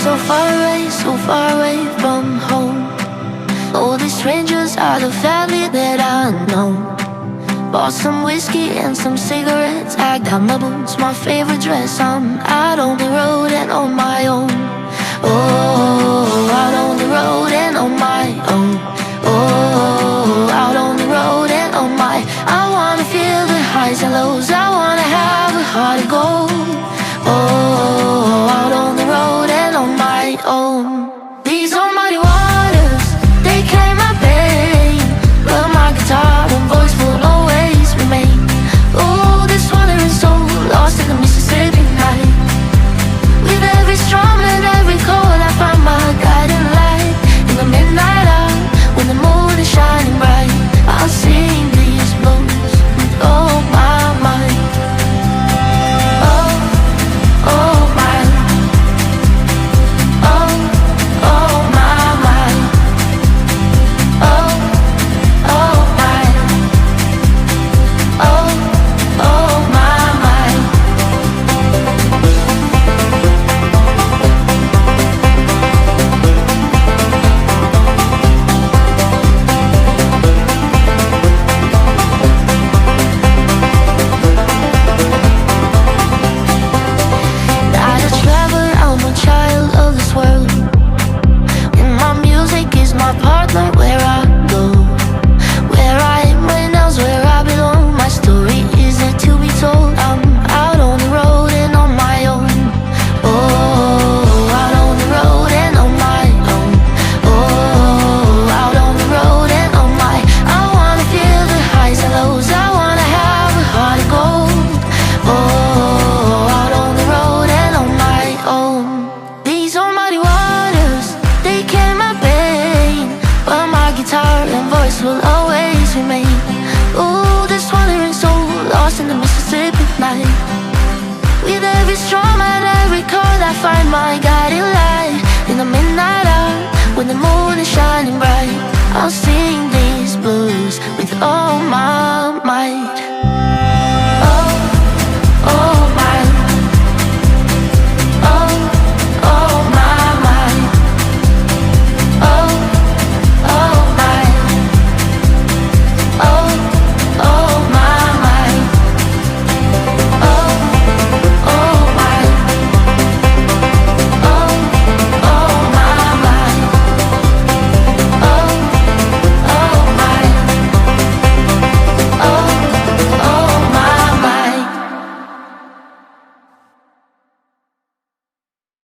so far away from home. All these strangers are the family that I know. Bought some whiskey and some cigarettes, tagged out my boots, my favorite dress. I'm out on the road and on my own. Oh, out on the road and on my own. Oh, out on the road and on my. I wanna feel the highs and lows, I wanna have a heart of gold. Oh, out on the road and on my own. These are muddy waters, they carry my pain, but my guitar and voice will always remain. Oh, this wandering soul, lost in the Mississippi night. With every strum and every chord, I find my guiding light. In the midnight hour, when the moon is shining bright, I'll sing these blues with all my might. Oh, oh my. Oh, oh my, my. Oh, oh my. Oh, oh my, my. Not a traveler, I'm a child of this world. And my music is my partner where I go. Where I am right now's where I belong. My story is yet to be told. I'm out on the road and on my own. Oh, out on the road and on my own. Oh, out on the road and on my. I wanna feel the highs and lows, I wanna have a heart of gold. Oh, out on the road and on my own. These are muddy waters, they carry my pain, but my guitar and voice will always remain. Ooh, this wandering soul, lost in the Mississippi night. With every strum and every chord, I find my guiding light. In the midnight hour, when the moon is shining bright, I'll sing these blues with all